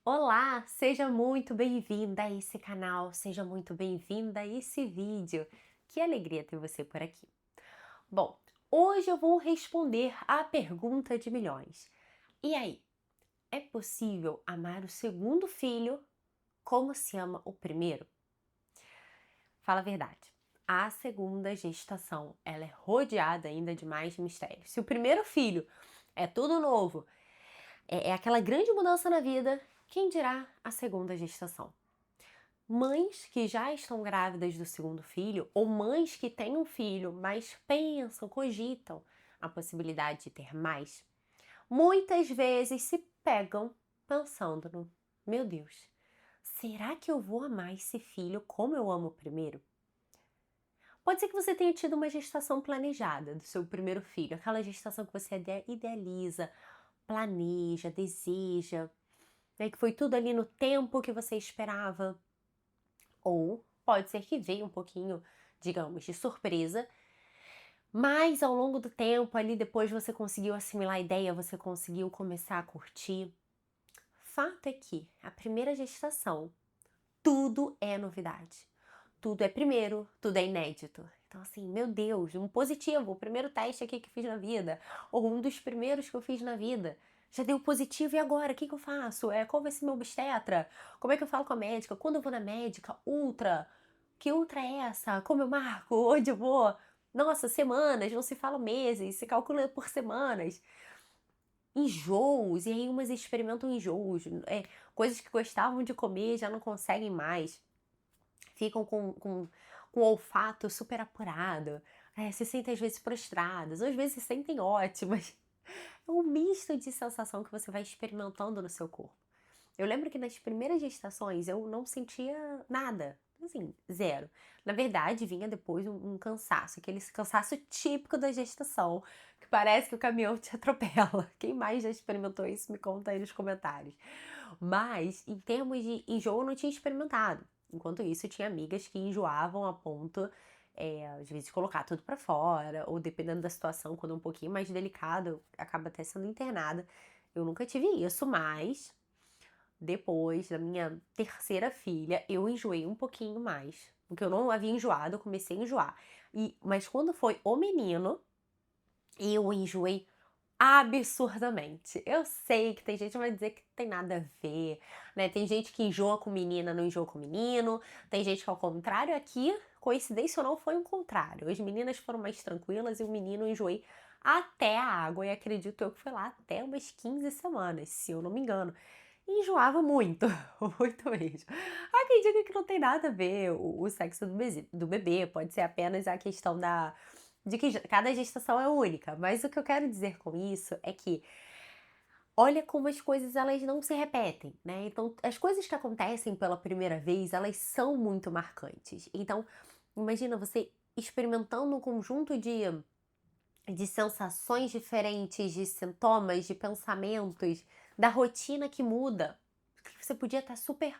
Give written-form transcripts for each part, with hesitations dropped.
Olá, seja muito bem-vinda a esse canal, seja muito bem-vinda a esse vídeo. Que alegria ter você por aqui. Bom, hoje eu vou responder à pergunta de milhões. E aí, é possível amar o segundo filho como se ama o primeiro? Fala a verdade. A segunda gestação, ela é rodeada ainda de mais mistérios. Se o primeiro filho é tudo novo, é aquela grande mudança na vida, quem dirá a segunda gestação? Mães que já estão grávidas do segundo filho, ou mães que têm um filho, mas pensam, cogitam a possibilidade de ter mais, muitas vezes se pegam pensando no: meu Deus, será que eu vou amar esse filho como eu amo o primeiro? Pode ser que você tenha tido uma gestação planejada do seu primeiro filho, aquela gestação que você idealiza, planeja, deseja, né, que foi tudo ali no tempo que você esperava. Ou pode ser que veio um pouquinho, digamos, de surpresa, mas ao longo do tempo, ali depois você conseguiu assimilar a ideia, você conseguiu começar a curtir. Fato é que a primeira gestação, tudo é novidade. Tudo é primeiro, tudo é inédito. Então, assim, meu Deus, um positivo, o primeiro teste aqui que fiz na vida, ou um dos primeiros que eu fiz na vida. Já deu positivo e agora? O que eu faço? Qual vai ser meu obstetra? Como é que eu falo com a médica? Quando eu vou na médica? Ultra? Que ultra é essa? Como eu marco? Onde eu vou? Nossa, semanas, não se fala meses, se calcula por semanas. Enjoos, e aí umas experimentam enjoos, coisas que gostavam de comer já não conseguem mais, ficam com o olfato super apurado, se sentem às vezes prostradas, ou às vezes se sentem ótimas. É um misto de sensação que você vai experimentando no seu corpo. Eu lembro que nas primeiras gestações eu não sentia nada, assim, zero. Na verdade, vinha depois um cansaço, aquele cansaço típico da gestação, que parece que o caminhão te atropela. Quem mais já experimentou isso, me conta aí nos comentários. Mas, em termos de enjoo, eu não tinha experimentado. Enquanto isso, eu tinha amigas que enjoavam a ponto, às vezes, de colocar tudo pra fora, ou dependendo da situação, quando é um pouquinho mais delicado, acaba até sendo internada. Eu nunca tive isso, mas depois da minha terceira filha, eu enjoei um pouquinho mais. Porque eu não havia enjoado, eu comecei a enjoar. Mas quando foi o menino, eu enjoei absurdamente. Eu sei que tem gente que vai dizer que tem nada a ver, né? Tem gente que enjoa com menina, não enjoa com menino. Tem gente que é ao contrário. Aqui, coincidência ou não, foi um contrário. As meninas foram mais tranquilas e o menino eu enjoei até a água. E acredito eu que foi lá até umas 15 semanas, se eu não me engano. E enjoava muito, muito mesmo. Há quem diga que não tem nada a ver o sexo do bebê, pode ser apenas a questão de que cada gestação é única. Mas o que eu quero dizer com isso é que olha como as coisas elas não se repetem, né? Então, as coisas que acontecem pela primeira vez, elas são muito marcantes. Então, imagina você experimentando um conjunto de sensações diferentes, de sintomas, de pensamentos, da rotina que muda. Você podia estar super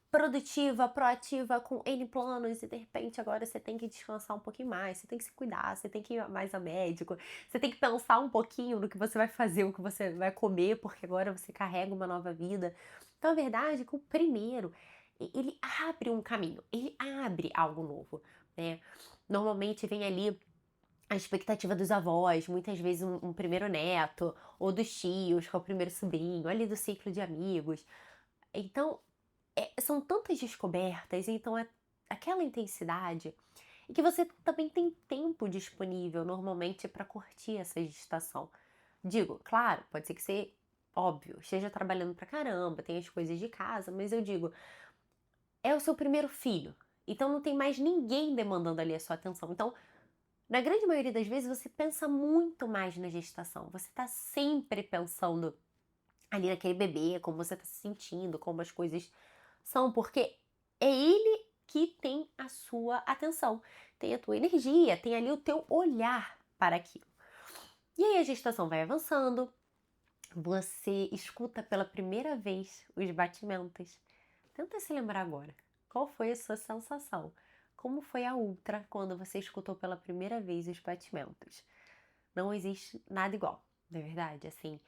produtiva, proativa, com N planos e de repente agora você tem que descansar um pouquinho mais, você tem que se cuidar, você tem que ir mais a médico, você tem que pensar um pouquinho no que você vai fazer, o que você vai comer, porque agora você carrega uma nova vida. Então a verdade é que o primeiro, ele abre um caminho, ele abre algo novo, né? Normalmente vem ali a expectativa dos avós, muitas vezes um primeiro neto, ou dos tios, que é o primeiro sobrinho, ali do ciclo de amigos. Então, são tantas descobertas, então é aquela intensidade, e que você também tem tempo disponível normalmente para curtir essa gestação. Digo, claro, pode ser que você, óbvio, esteja trabalhando pra caramba, tem as coisas de casa, mas eu digo, é o seu primeiro filho, então não tem mais ninguém demandando ali a sua atenção. Então, na grande maioria das vezes, você pensa muito mais na gestação. Você tá sempre pensando ali naquele bebê, como você tá se sentindo, como as coisas são, porque é ele que tem a sua atenção, tem a tua energia, tem ali o teu olhar para aquilo. E aí a gestação vai avançando, você escuta pela primeira vez os batimentos. Tenta se lembrar agora. Qual foi a sua sensação? Como foi a ultra quando você escutou pela primeira vez os batimentos? Não existe nada igual, não é verdade? Assim,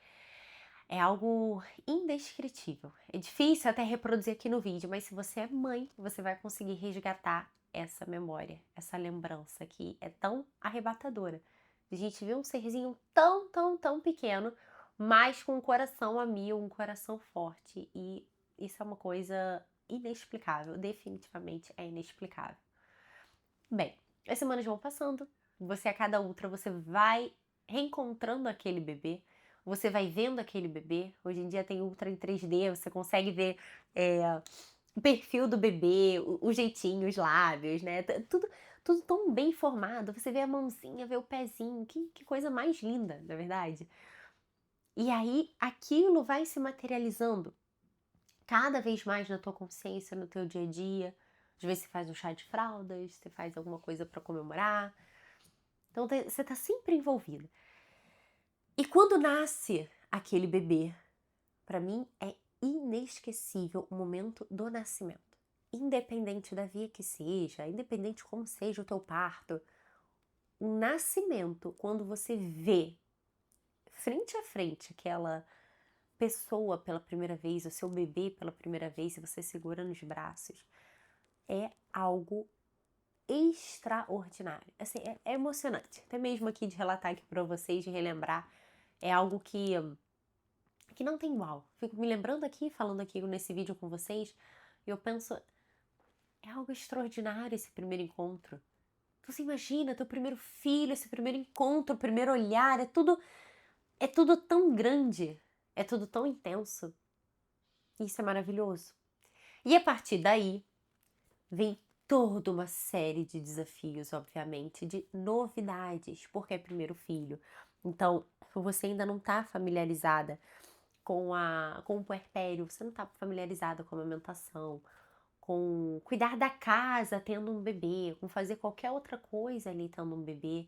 É algo indescritível. É difícil até reproduzir aqui no vídeo, mas se você é mãe, você vai conseguir resgatar essa memória, essa lembrança que é tão arrebatadora. A gente vê um serzinho tão, tão, tão pequeno, mas com um coração a mil, um coração forte. E isso é uma coisa inexplicável, definitivamente é inexplicável. Bem, as semanas vão passando, você a cada ultra você vai reencontrando aquele bebê, você vai vendo aquele bebê. Hoje em dia tem ultra em 3D, você consegue ver o perfil do bebê, o jeitinho, os lábios, né? Tudo tão bem formado. Você vê a mãozinha, vê o pezinho, que coisa mais linda, na verdade. E aí aquilo vai se materializando cada vez mais na tua consciência, no teu dia a dia. Às vezes você faz um chá de fraldas, você faz alguma coisa para comemorar. Então você tá sempre envolvida. E quando nasce aquele bebê, para mim é inesquecível o momento do nascimento. Independente da via que seja, independente como seja o teu parto, o nascimento, quando você vê frente a frente aquela pessoa pela primeira vez, o seu bebê pela primeira vez, e você segura nos braços, é algo extraordinário. Assim, é emocionante. Até mesmo aqui de relatar aqui para vocês, de relembrar, é algo que não tem igual. Fico me lembrando aqui, falando aqui nesse vídeo com vocês, e eu penso, é algo extraordinário esse primeiro encontro. Então você imagina, teu primeiro filho, esse primeiro encontro, o primeiro olhar, é tudo tão grande, é tudo tão intenso. Isso é maravilhoso. E a partir daí, vem toda uma série de desafios, obviamente, de novidades, porque é primeiro filho. Então, você ainda não está familiarizada com o puerpério, você não está familiarizada com a amamentação, com cuidar da casa tendo um bebê, com fazer qualquer outra coisa ali tendo um bebê.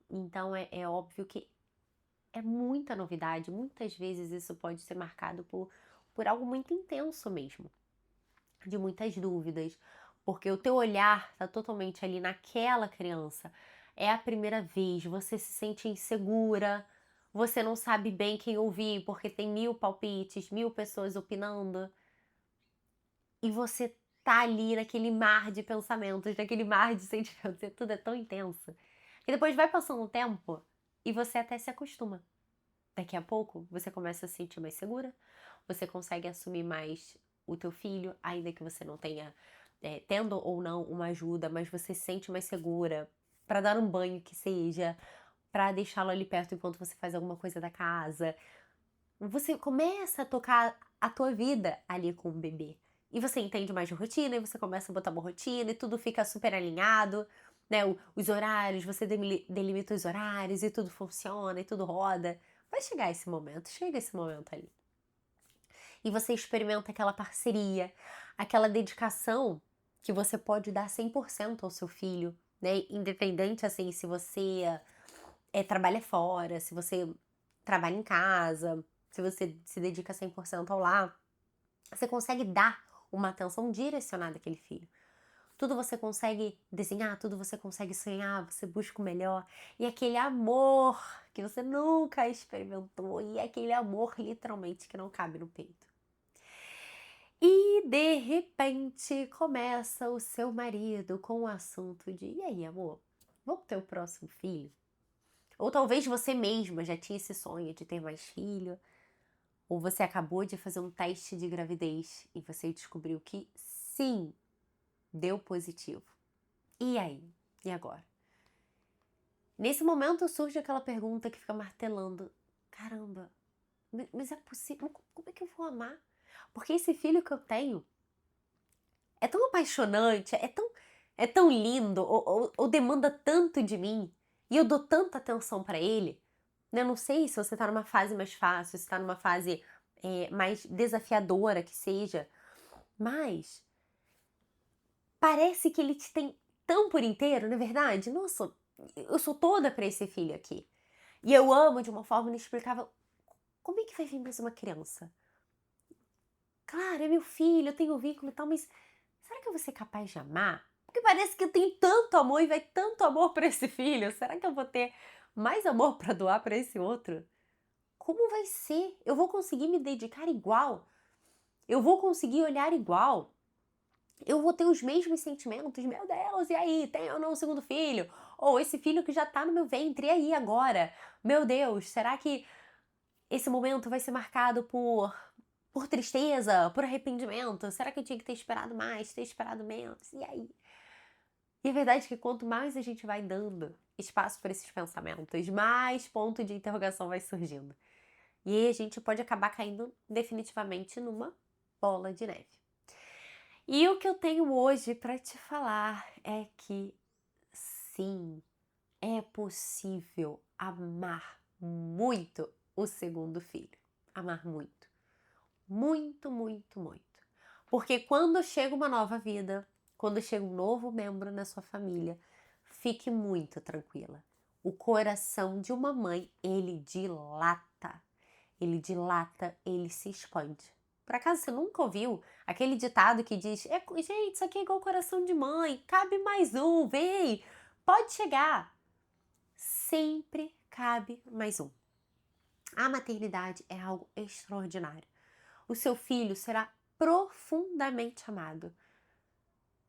Então, é óbvio que é muita novidade. Muitas vezes isso pode ser marcado por algo muito intenso mesmo, de muitas dúvidas, porque o teu olhar está totalmente ali naquela criança. É a primeira vez, você se sente insegura, você não sabe bem quem ouvir, porque tem 1000 palpites, 1000 pessoas opinando, e você tá ali naquele mar de pensamentos, naquele mar de sentimentos, e tudo é tão intenso, que depois vai passando o tempo e você até se acostuma. Daqui a pouco, você começa a se sentir mais segura, você consegue assumir mais o teu filho, ainda que você não tenha, tendo ou não uma ajuda, mas você se sente mais segura para dar um banho que seja, para deixá-lo ali perto enquanto você faz alguma coisa da casa. Você começa a tocar a tua vida ali com o bebê. E você entende mais de rotina, e você começa a botar uma rotina, e tudo fica super alinhado, né? Os horários, você delimita os horários, e tudo funciona, e tudo roda. Vai chegar esse momento, chega esse momento ali. E você experimenta aquela parceria, aquela dedicação que você pode dar 100% ao seu filho, né? Independente, assim, se você trabalha fora, se você trabalha em casa, se você se dedica 100% ao lar, você consegue dar uma atenção direcionada àquele filho. Tudo você consegue desenhar, tudo você consegue sonhar, você busca o melhor. E aquele amor que você nunca experimentou, e aquele amor literalmente que não cabe no peito. E de repente começa o seu marido com o assunto de: e aí, amor, vamos ter o próximo filho? Ou talvez você mesma já tinha esse sonho de ter mais filho, ou você acabou de fazer um teste de gravidez e você descobriu que sim, deu positivo. E aí? E agora? Nesse momento surge aquela pergunta que fica martelando: caramba, mas é possível? Como é que eu vou amar? Porque esse filho que eu tenho é tão apaixonante, é tão lindo, ou demanda tanto de mim, e eu dou tanta atenção pra ele. Eu não sei se você tá numa fase mais fácil, se tá numa fase mais desafiadora que seja, mas parece que ele te tem tão por inteiro, não é verdade? Nossa, eu sou toda pra esse filho aqui. E eu amo de uma forma inexplicável. Como é que vai vir mais uma criança? Claro, é meu filho, eu tenho vínculo e tal, mas será que eu vou ser capaz de amar? Porque parece que eu tenho tanto amor e vai tanto amor pra esse filho. Será que eu vou ter mais amor pra doar pra esse outro? como vai ser? Eu vou conseguir me dedicar igual? Eu vou conseguir olhar igual? Eu vou ter os mesmos sentimentos? Meu Deus, e aí? Tem ou não um segundo filho? Ou esse filho que já tá no meu ventre, e aí agora? Meu Deus, será que esse momento vai ser marcado por tristeza, por arrependimento? Será que eu tinha que ter esperado mais, ter esperado menos? E aí? E a verdade é que quanto mais a gente vai dando espaço para esses pensamentos, mais ponto de interrogação vai surgindo. E aí a gente pode acabar caindo definitivamente numa bola de neve. E o que eu tenho hoje para te falar é que sim, é possível amar muito o segundo filho. Amar muito. Muito, muito, muito. Porque quando chega uma nova vida, quando chega um novo membro na sua família, fique muito tranquila. O coração de uma mãe, ele dilata. Ele dilata, ele se expande. Por acaso você nunca ouviu aquele ditado que diz: gente, isso aqui é igual coração de mãe, cabe mais um, vem, pode chegar. Sempre cabe mais um. A maternidade é algo extraordinário. O seu filho será profundamente amado.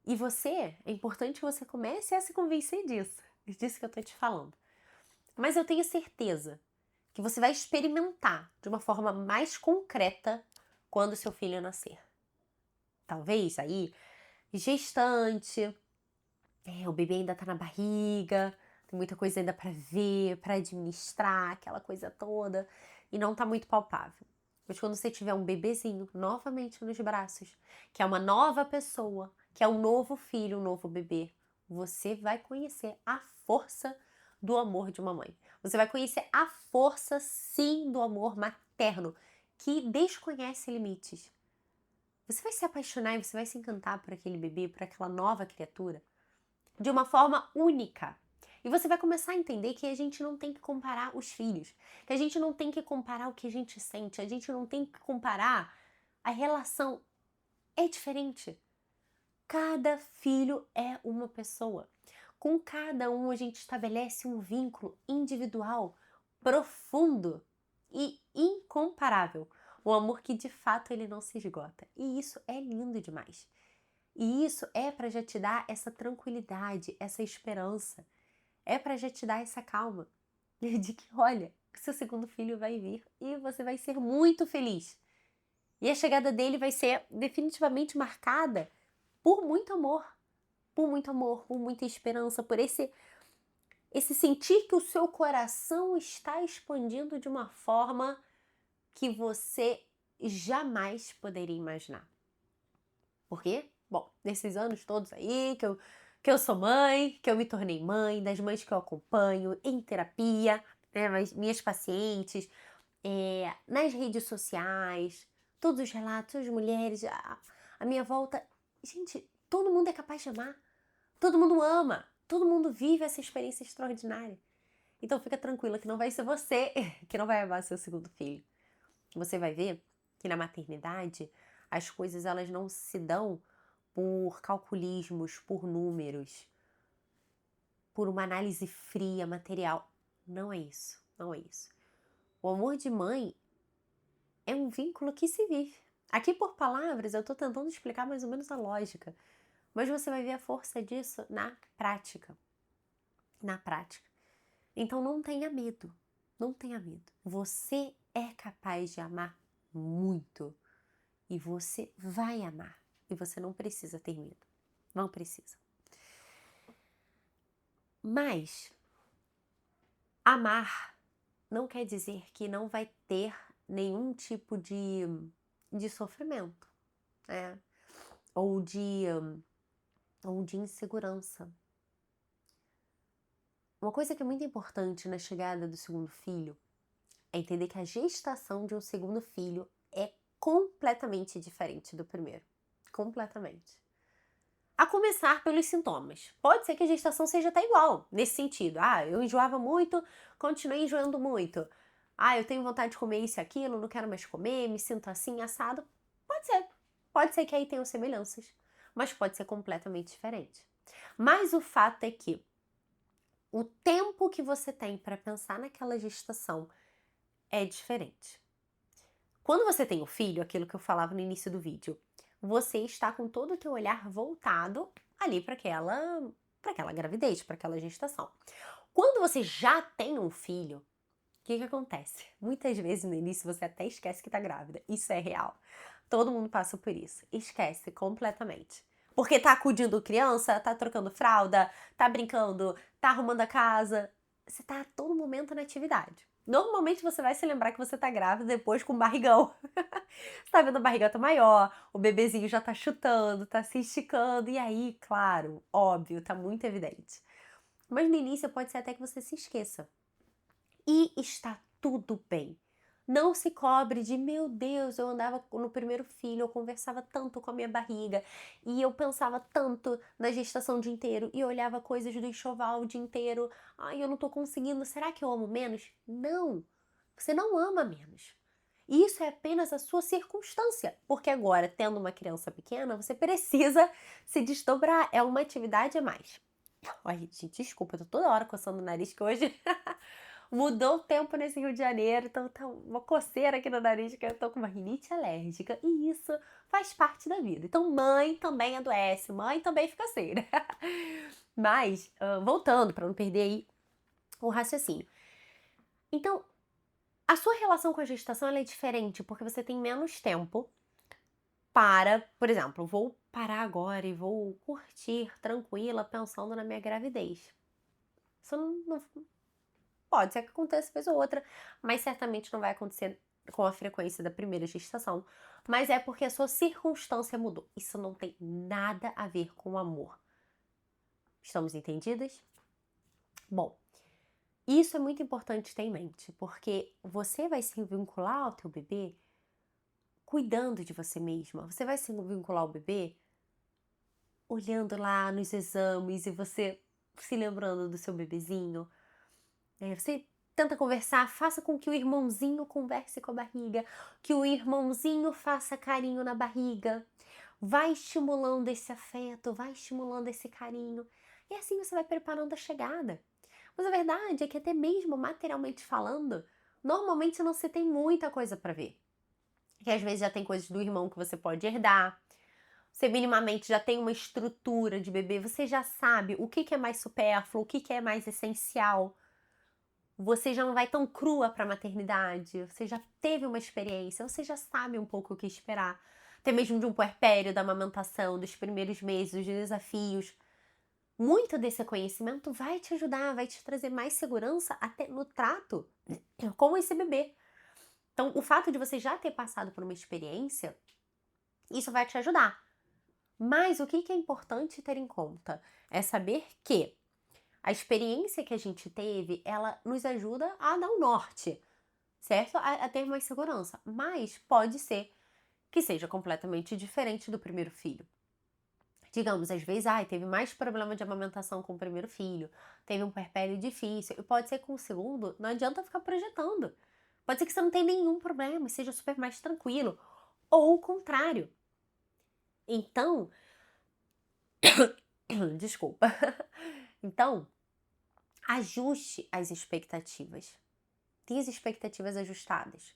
E você, é importante que você comece a se convencer disso. É disso que eu tô te falando. Mas eu tenho certeza que você vai experimentar de uma forma mais concreta quando seu filho nascer. Talvez aí, gestante, o bebê ainda tá na barriga, tem muita coisa ainda para ver, para administrar, aquela coisa toda, e não tá muito palpável. Mas quando você tiver um bebezinho novamente nos braços, que é uma nova pessoa, que é um novo filho, um novo bebê, você vai conhecer a força do amor de uma mãe. Você vai conhecer a força, sim, do amor materno, que desconhece limites. Você vai se apaixonar e você vai se encantar por aquele bebê, por aquela nova criatura, de uma forma única. E você vai começar a entender que a gente não tem que comparar os filhos, que a gente não tem que comparar o que a gente sente, a gente não tem que comparar a relação. É diferente. Cada filho é uma pessoa. Com cada um a gente estabelece um vínculo individual, profundo e incomparável. Um amor que de fato ele não se esgota. E isso é lindo demais. E isso é para já te dar essa tranquilidade, essa esperança. É para já te dar essa calma de que, olha, seu segundo filho vai vir e você vai ser muito feliz. E a chegada dele vai ser definitivamente marcada por muito amor, por muita esperança, por esse sentir que o seu coração está expandindo de uma forma que você jamais poderia imaginar. Por quê? Bom, nesses anos todos aí que eu sou mãe, que eu me tornei mãe, das mães que eu acompanho em terapia, né, minhas pacientes, nas redes sociais, todos os relatos, as mulheres, a minha volta. Gente, todo mundo é capaz de amar. Todo mundo ama. Todo mundo vive essa experiência extraordinária. Então fica tranquila que não vai ser você que não vai amar seu segundo filho. Você vai ver que na maternidade as coisas elas não se dão por calculismos, por números, por uma análise fria, material. Não é isso, não é isso. O amor de mãe é um vínculo que se vive. Aqui por palavras eu estou tentando explicar mais ou menos a lógica, mas você vai ver a força disso na prática. Na prática. Então não tenha medo, não tenha medo. Você é capaz de amar muito e você vai amar e você não precisa ter medo, não precisa. Mas amar não quer dizer que não vai ter nenhum tipo de sofrimento, né? Ou de insegurança. Uma coisa que é muito importante na chegada do segundo filho é entender que a gestação de um segundo filho é completamente diferente do primeiro. Completamente. A começar pelos sintomas. Pode ser que a gestação seja até igual, nesse sentido. Eu enjoava muito, continuei enjoando muito. Eu tenho vontade de comer isso e aquilo, não quero mais comer, me sinto assim, assado. Pode ser. Pode ser que aí tenham semelhanças, mas pode ser completamente diferente. Mas o fato é que o tempo que você tem para pensar naquela gestação é diferente. Quando você tem o filho, aquilo que eu falava no início do vídeo, você está com todo o teu olhar voltado ali para aquela gravidez, para aquela gestação. Quando você já tem um filho, o que que acontece? Muitas vezes no início você até esquece que tá grávida. Isso é real. Todo mundo passa por isso. Esquece completamente. Porque tá acudindo criança, tá trocando fralda, tá brincando, tá arrumando a casa. Você tá a todo momento na atividade. Normalmente você vai se lembrar que você tá grávida depois com barrigão. Você tá vendo a barriga tá maior, o bebezinho já tá chutando, tá se esticando, e aí, claro, óbvio, tá muito evidente. Mas no início pode ser até que você se esqueça. E está tudo bem. Não se cobre de, meu Deus, eu andava no primeiro filho, eu conversava tanto com a minha barriga, e eu pensava tanto na gestação o dia inteiro, e eu olhava coisas do enxoval o dia inteiro. Ai, eu não tô conseguindo, será que eu amo menos? Não, você não ama menos. Isso é apenas a sua circunstância, porque agora, tendo uma criança pequena, você precisa se desdobrar, é uma atividade a mais. Ai, gente, desculpa, eu tô toda hora coçando o nariz, que hoje mudou o tempo nesse Rio de Janeiro, então tá uma coceira aqui no nariz, que eu tô com uma rinite alérgica, e isso faz parte da vida. Então, mãe também adoece, mãe também fica assim, né? Mas, voltando, para não perder aí o raciocínio. Então, a sua relação com a gestação ela é diferente, porque você tem menos tempo para, por exemplo, vou parar agora e vou curtir tranquila, pensando na minha gravidez. Isso não pode ser que aconteça vez ou outra, mas certamente não vai acontecer com a frequência da primeira gestação. Mas é porque a sua circunstância mudou. Isso não tem nada a ver com o amor. Estamos entendidas? Bom, isso é muito importante ter em mente, porque você vai se vincular ao teu bebê cuidando de você mesma. Você vai se vincular ao bebê olhando lá nos exames e você se lembrando do seu bebezinho. Você tenta conversar, faça com que o irmãozinho converse com a barriga, que o irmãozinho faça carinho na barriga. Vai estimulando esse afeto, vai estimulando esse carinho. E assim você vai preparando a chegada. Mas a verdade é que até mesmo materialmente falando, normalmente não se tem muita coisa para ver. Que às vezes já tem coisas do irmão que você pode herdar. Você minimamente já tem uma estrutura de bebê, você já sabe o que é mais supérfluo, o que é mais essencial. Você já não vai tão crua para a maternidade, você já teve uma experiência, você já sabe um pouco o que esperar. Até mesmo de um puerpério, da amamentação, dos primeiros meses, dos desafios. Muito desse conhecimento vai te ajudar, vai te trazer mais segurança até no trato com esse bebê. Então, o fato de você já ter passado por uma experiência, isso vai te ajudar. Mas o que é importante ter em conta é saber que a experiência que a gente teve, ela nos ajuda a dar um norte, certo? A ter mais segurança. Mas pode ser que seja completamente diferente do primeiro filho. Digamos, às vezes, teve mais problema de amamentação com o primeiro filho, teve um puerpério difícil, e pode ser que com o segundo não adianta ficar projetando. Pode ser que você não tenha nenhum problema e seja super mais tranquilo. Ou o contrário. Então, desculpa. Então, ajuste as expectativas. Tenha as expectativas ajustadas.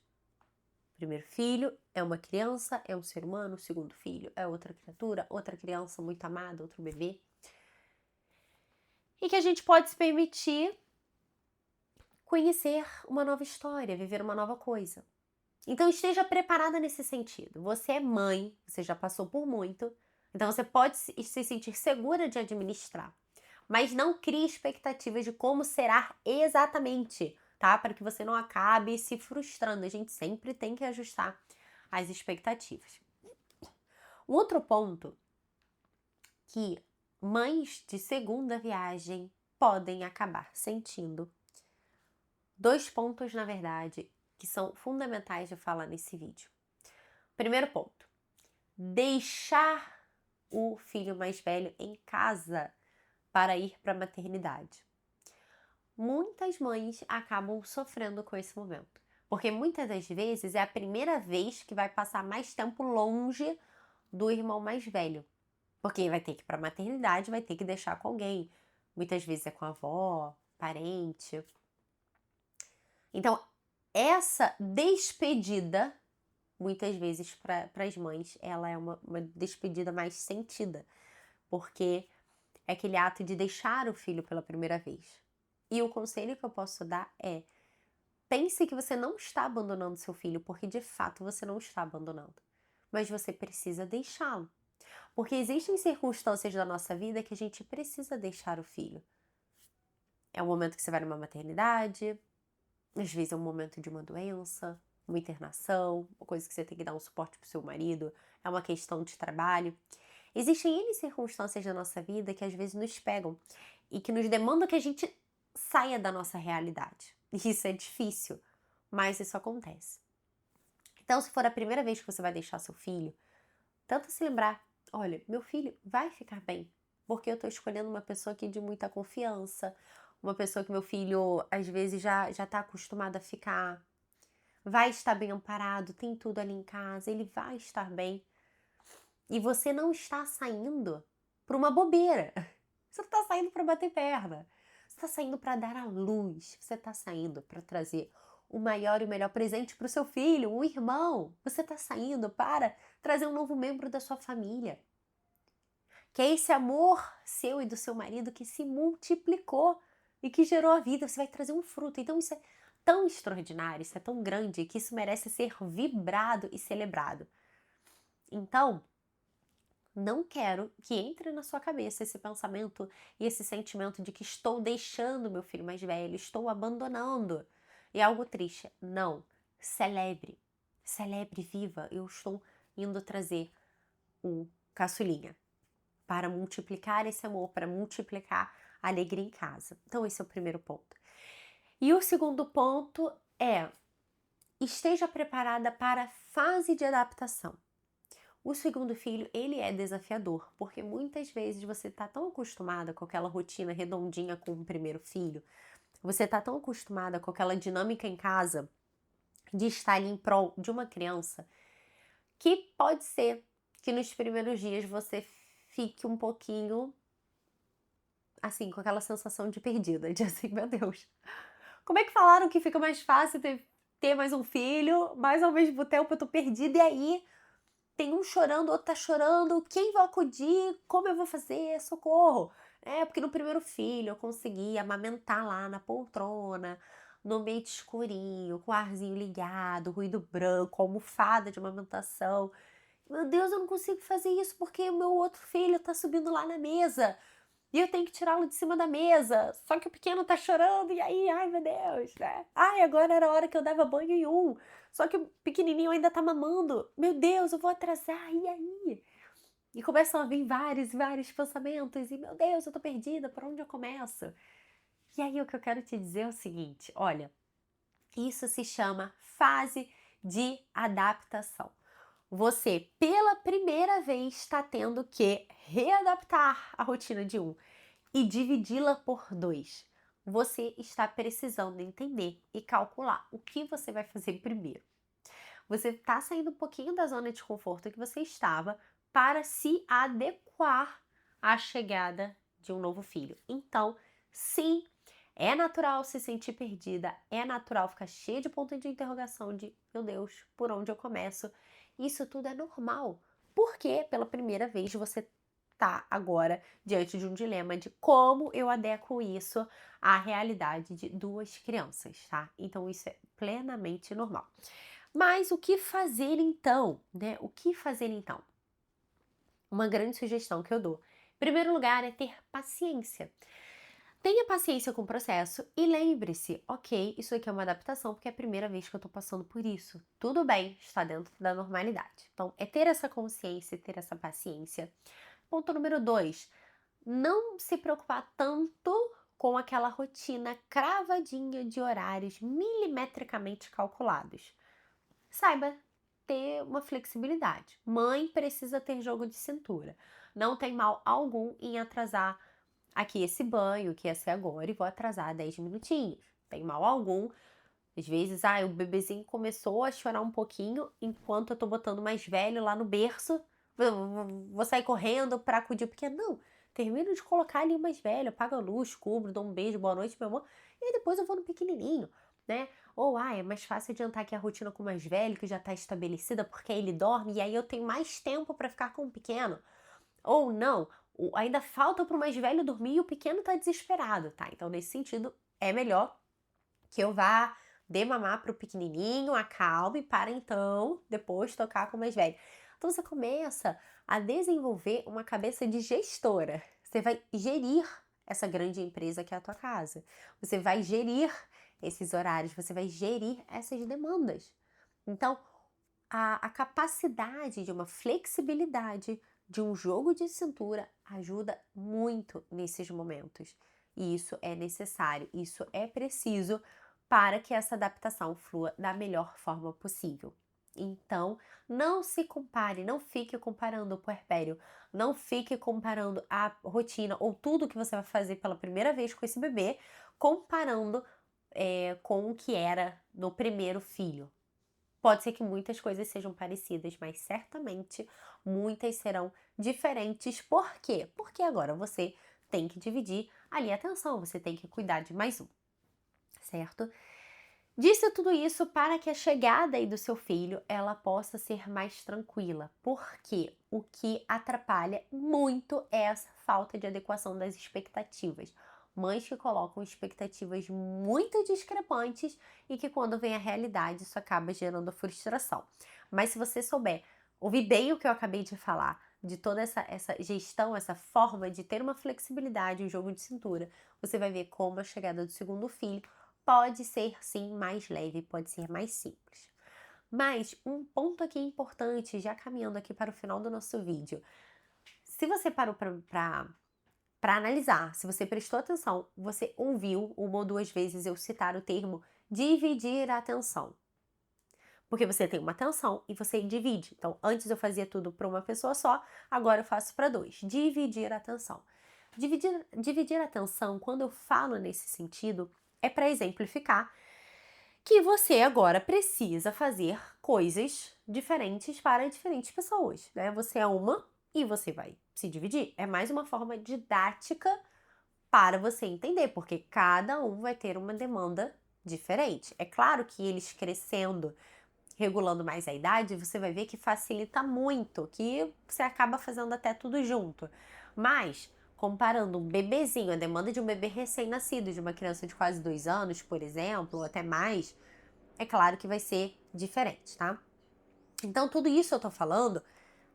Primeiro filho é uma criança, é um ser humano. Segundo filho é outra criatura, outra criança muito amada, outro bebê. E que a gente pode se permitir conhecer uma nova história, viver uma nova coisa. Então esteja preparada nesse sentido. Você é mãe, você já passou por muito, então você pode se sentir segura de administrar. Mas não crie expectativas de como será exatamente, tá? Para que você não acabe se frustrando. A gente sempre tem que ajustar as expectativas. Um outro ponto que mães de segunda viagem podem acabar sentindo. Dois pontos, na verdade, que são fundamentais de falar nesse vídeo. Primeiro ponto, deixar o filho mais velho em casa para ir para a maternidade. Muitas mães acabam sofrendo com esse momento, porque muitas das vezes é a primeira vez que vai passar mais tempo longe do irmão mais velho, porque vai ter que ir para a maternidade, vai ter que deixar com alguém. Muitas vezes é com a avó, parente. Então, essa despedida, muitas vezes para as mães, ela é uma despedida mais sentida, porque é aquele ato de deixar o filho pela primeira vez. E o conselho que eu posso dar é: pense que você não está abandonando seu filho, porque de fato você não está abandonando, mas você precisa deixá-lo. Porque existem circunstâncias da nossa vida que a gente precisa deixar o filho. É o momento que você vai numa maternidade, às vezes é um momento de uma doença, uma internação, uma coisa que você tem que dar um suporte pro seu marido, é uma questão de trabalho. Existem N circunstâncias da nossa vida que às vezes nos pegam e que nos demandam que a gente saia da nossa realidade. E isso é difícil, mas isso acontece. Então, se for a primeira vez que você vai deixar seu filho, tenta se lembrar: olha, meu filho vai ficar bem, porque eu estou escolhendo uma pessoa aqui de muita confiança, uma pessoa que meu filho às vezes já está acostumado a ficar, vai estar bem amparado, tem tudo ali em casa, ele vai estar bem. E você não está saindo para uma bobeira. Você não está saindo para bater perna. Você está saindo para dar à luz. Você está saindo para trazer o maior e o melhor presente para o seu filho, um irmão. Você está saindo para trazer um novo membro da sua família. Que é esse amor seu e do seu marido que se multiplicou e que gerou a vida. Você vai trazer um fruto. Então isso é tão extraordinário, isso é tão grande, que isso merece ser vibrado e celebrado. Então, não quero que entre na sua cabeça esse pensamento e esse sentimento de que estou deixando meu filho mais velho, estou abandonando. E é algo triste. Não. Celebre. Celebre, viva. Eu estou indo trazer o caçulinha para multiplicar esse amor, para multiplicar a alegria em casa. Então, esse é o primeiro ponto. E o segundo ponto é: esteja preparada para a fase de adaptação. O segundo filho, ele é desafiador, porque muitas vezes você está tão acostumada com aquela rotina redondinha com o primeiro filho, você está tão acostumada com aquela dinâmica em casa de estar ali em prol de uma criança, que pode ser que nos primeiros dias você fique um pouquinho assim, com aquela sensação de perdida, de assim, meu Deus, como é que falaram que fica mais fácil ter mais um filho, mas ao mesmo tempo eu tô perdida, e aí tem um chorando, outro tá chorando, quem vai acudir? Como eu vou fazer? Socorro! É, porque no primeiro filho eu consegui amamentar lá na poltrona, no ambiente escurinho, com o arzinho ligado, ruído branco, almofada de amamentação. Meu Deus, eu não consigo fazer isso porque o meu outro filho tá subindo lá na mesa e eu tenho que tirá-lo de cima da mesa. Só que o pequeno tá chorando e aí, ai meu Deus, né? Ai, agora era a hora que eu dava banho em um. Só que o pequenininho ainda tá mamando. Meu Deus, eu vou atrasar, e aí? E começam a vir vários e vários pensamentos. E, meu Deus, eu tô perdida, por onde eu começo? E aí, o que eu quero te dizer é o seguinte, olha, isso se chama fase de adaptação. Você, pela primeira vez, está tendo que readaptar a rotina de um e dividi-la por 2. Você está precisando entender e calcular o que você vai fazer primeiro. Você está saindo um pouquinho da zona de conforto que você estava para se adequar à chegada de um novo filho. Então, sim, é natural se sentir perdida, é natural ficar cheia de ponto de interrogação de, meu Deus, por onde eu começo? Isso tudo é normal, porque pela primeira vez você está agora diante de um dilema de como eu adequo isso à realidade de 2 crianças, tá? Então isso é plenamente normal. Mas o que fazer então, né? O que fazer então? Uma grande sugestão que eu dou. Em primeiro lugar, é ter paciência. Tenha paciência com o processo e lembre-se, ok, isso aqui é uma adaptação porque é a primeira vez que eu tô passando por isso. Tudo bem, está dentro da normalidade. Então, é ter essa consciência, ter essa paciência. Ponto número 2, não se preocupar tanto com aquela rotina cravadinha de horários milimetricamente calculados. Saiba ter uma flexibilidade. Mãe precisa ter jogo de cintura. Não tem mal algum em atrasar aqui esse banho, que ia ser agora, e vou atrasar 10 minutinhos. Tem mal algum. Às vezes, o bebezinho começou a chorar um pouquinho, enquanto eu tô botando o mais velho lá no berço, vou sair correndo pra acudir, porque não, termino de colocar ali o mais velho, apago a luz, cubro, dou um beijo, boa noite, meu amor, e depois eu vou no pequenininho. né? Ou, é mais fácil adiantar aqui a rotina com o mais velho, que já está estabelecida, porque aí ele dorme e aí eu tenho mais tempo para ficar com o pequeno. Ou não, ainda falta para o mais velho dormir e o pequeno está desesperado, tá? Então, nesse sentido, é melhor que eu vá dê mamar para o pequenininho, acalme, para então depois tocar com o mais velho. Então, você começa a desenvolver uma cabeça de gestora. Você vai gerir essa grande empresa que é a tua casa. Você vai gerir esses horários, você vai gerir essas demandas. Então, a capacidade de uma flexibilidade, de um jogo de cintura, ajuda muito nesses momentos. E isso é necessário, isso é preciso para que essa adaptação flua da melhor forma possível. Então, não se compare, não fique comparando o puerpério, não fique comparando a rotina ou tudo que você vai fazer pela primeira vez com esse bebê, comparando com o que era no primeiro filho. Pode ser que muitas coisas sejam parecidas, mas certamente muitas serão diferentes. Por quê? Porque agora você tem que dividir ali a atenção, você tem que cuidar de mais um, certo? Disse tudo isso para que a chegada aí do seu filho ela possa ser mais tranquila, porque o que atrapalha muito é essa falta de adequação das expectativas. Mães que colocam expectativas muito discrepantes e que quando vem a realidade isso acaba gerando frustração. Mas se você souber ouvir bem o que eu acabei de falar, de toda essa gestão, essa forma de ter uma flexibilidade, um jogo de cintura, você vai ver como a chegada do segundo filho pode ser sim mais leve, pode ser mais simples. Mas um ponto aqui importante, já caminhando aqui para o final do nosso vídeo. Se você parou para analisar, se você prestou atenção, você ouviu uma ou duas vezes eu citar o termo dividir a atenção. Porque você tem uma atenção e você divide. Então, antes eu fazia tudo para uma pessoa só, agora eu faço para dois. Dividir a atenção. Dividir a atenção, quando eu falo nesse sentido, é para exemplificar que você agora precisa fazer coisas diferentes para diferentes pessoas, né? Você é uma e você vai se dividir. É mais uma forma didática para você entender, porque cada um vai ter uma demanda diferente. É claro que eles crescendo, regulando mais a idade, você vai ver que facilita muito, que você acaba fazendo até tudo junto. Mas, comparando um bebezinho, a demanda de um bebê recém-nascido, de uma criança de quase 2 anos, por exemplo, ou até mais, é claro que vai ser diferente, tá? Então, tudo isso eu tô falando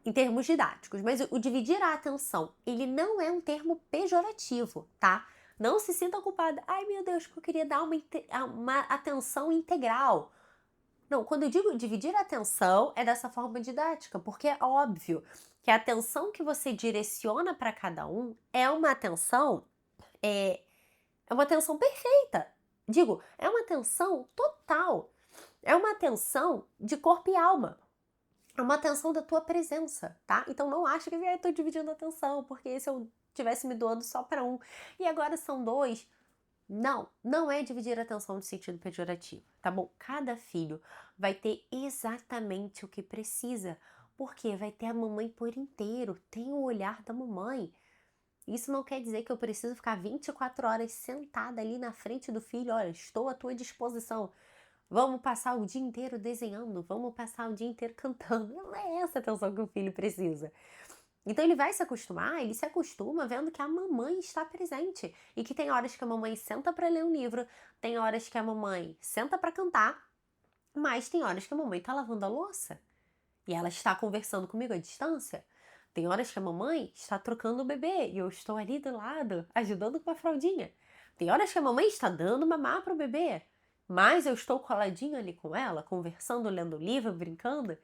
em termos didáticos, mas o dividir a atenção, ele não é um termo pejorativo, tá? Não se sinta culpada. Ai, meu Deus, porque eu queria dar uma atenção integral. Não, quando eu digo dividir a atenção, é dessa forma didática, porque é óbvio que a atenção que você direciona para cada um é, é uma atenção perfeita. Digo, é uma atenção total. É uma atenção de corpo e alma. É uma atenção da tua presença, tá? Então não acha que eu tô dividindo a atenção, porque se eu tivesse me doando só para um e agora são dois. Não, não é dividir a atenção no sentido pejorativo, tá bom? Cada filho vai ter exatamente o que precisa, porque vai ter a mamãe por inteiro, tem o olhar da mamãe. Isso não quer dizer que eu preciso ficar 24 horas sentada ali na frente do filho, olha, estou à tua disposição. Vamos passar o dia inteiro desenhando, vamos passar o dia inteiro cantando. Não é essa atenção que o filho precisa. Então ele vai se acostumar, ele se acostuma vendo que a mamãe está presente e que tem horas que a mamãe senta para ler um livro, tem horas que a mamãe senta para cantar, mas tem horas que a mamãe está lavando a louça e ela está conversando comigo à distância. Tem horas que a mamãe está trocando o bebê e eu estou ali do lado, ajudando com a fraldinha. Tem horas que a mamãe está dando mamar para o bebê, mas eu estou coladinho ali com ela, conversando, lendo livro, brincando.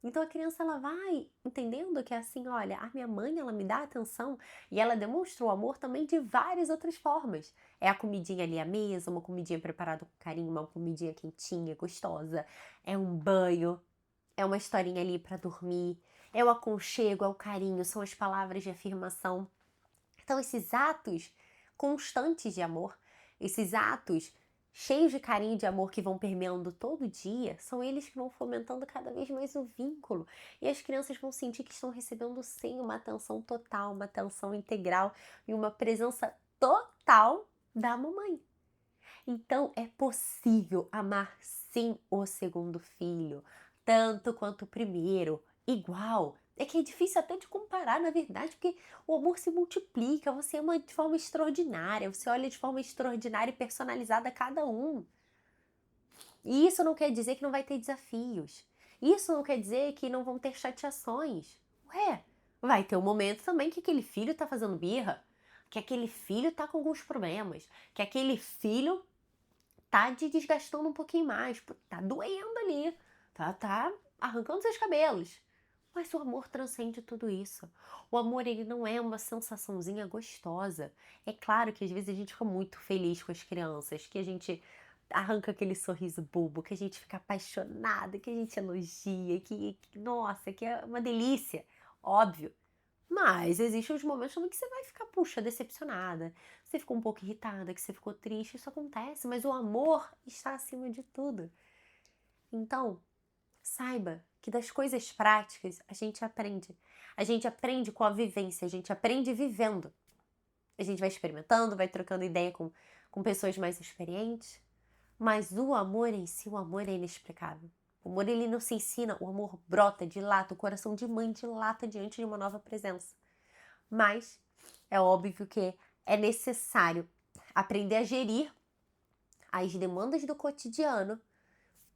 Então a criança ela vai entendendo que é assim, olha, a minha mãe ela me dá atenção e ela demonstra o amor também de várias outras formas. É a comidinha ali à mesa, uma comidinha preparada com carinho, uma comidinha quentinha, gostosa. É um banho, é uma historinha ali para dormir, é o aconchego, é o carinho, são as palavras de afirmação. Então esses atos constantes de amor, esses atos cheios de carinho e de amor que vão permeando todo dia, são eles que vão fomentando cada vez mais o vínculo. E as crianças vão sentir que estão recebendo sim uma atenção total, uma atenção integral e uma presença total da mamãe. Então é possível amar sim o segundo filho, tanto quanto o primeiro, igual. É que é difícil até de comparar, na verdade, porque o amor se multiplica, você ama de forma extraordinária, você olha de forma extraordinária e personalizada cada um. E isso não quer dizer que não vai ter desafios. Isso não quer dizer que não vão ter chateações. Ué, vai ter um momento também que aquele filho tá fazendo birra, que aquele filho tá com alguns problemas, que aquele filho tá te desgastando um pouquinho mais, pô, tá doendo ali, tá arrancando seus cabelos. Mas o amor transcende tudo isso. O amor, ele não é uma sensaçãozinha gostosa. É claro que às vezes a gente fica muito feliz com as crianças, que a gente arranca aquele sorriso bobo, que a gente fica apaixonada, que a gente elogia, nossa, que é uma delícia. Óbvio. Mas existem os momentos também que você vai ficar, puxa, decepcionada. Você ficou um pouco irritada, que você ficou triste, isso acontece, mas o amor está acima de tudo. Então, saiba que das coisas práticas a gente aprende. A gente aprende com a vivência, a gente aprende vivendo. A gente vai experimentando, vai trocando ideia com pessoas mais experientes. Mas o amor em si, o amor é inexplicável. O amor, ele não se ensina, o amor brota, dilata, o coração de mãe dilata diante de uma nova presença. Mas é óbvio que é necessário aprender a gerir as demandas do cotidiano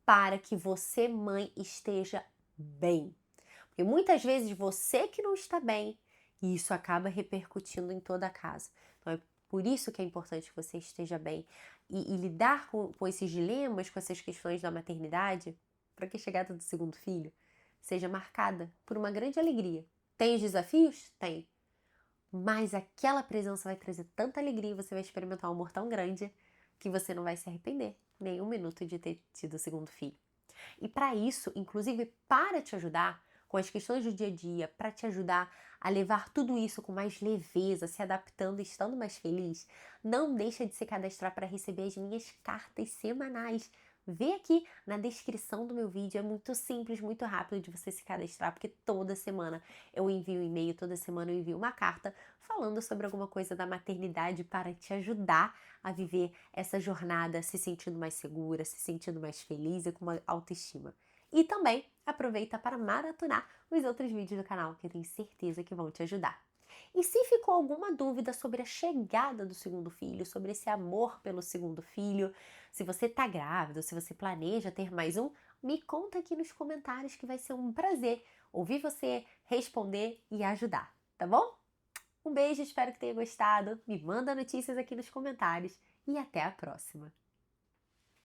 para que você, mãe, esteja bem. Porque muitas vezes você que não está bem, e isso acaba repercutindo em toda a casa. Então é por isso que é importante que você esteja bem. E lidar com esses dilemas, com essas questões da maternidade, para que a chegada do segundo filho seja marcada por uma grande alegria. Tem os desafios? Tem. Mas aquela presença vai trazer tanta alegria e você vai experimentar um amor tão grande que você não vai se arrepender nem um minuto de ter tido o segundo filho. E para isso, inclusive para te ajudar com as questões do dia a dia, para te ajudar a levar tudo isso com mais leveza, se adaptando e estando mais feliz, não deixa de se cadastrar para receber as minhas cartas semanais. Vê aqui na descrição do meu vídeo, é muito simples, muito rápido de você se cadastrar, porque toda semana eu envio um e-mail, toda semana eu envio uma carta falando sobre alguma coisa da maternidade para te ajudar a viver essa jornada se sentindo mais segura, se sentindo mais feliz e com uma autoestima. E também aproveita para maratonar os outros vídeos do canal, que eu tenho certeza que vão te ajudar. E se ficou alguma dúvida sobre a chegada do segundo filho, sobre esse amor pelo segundo filho, se você está grávida, se você planeja ter mais um, me conta aqui nos comentários que vai ser um prazer ouvir você responder e ajudar, tá bom? Um beijo, espero que tenha gostado. Me manda notícias aqui nos comentários e até a próxima!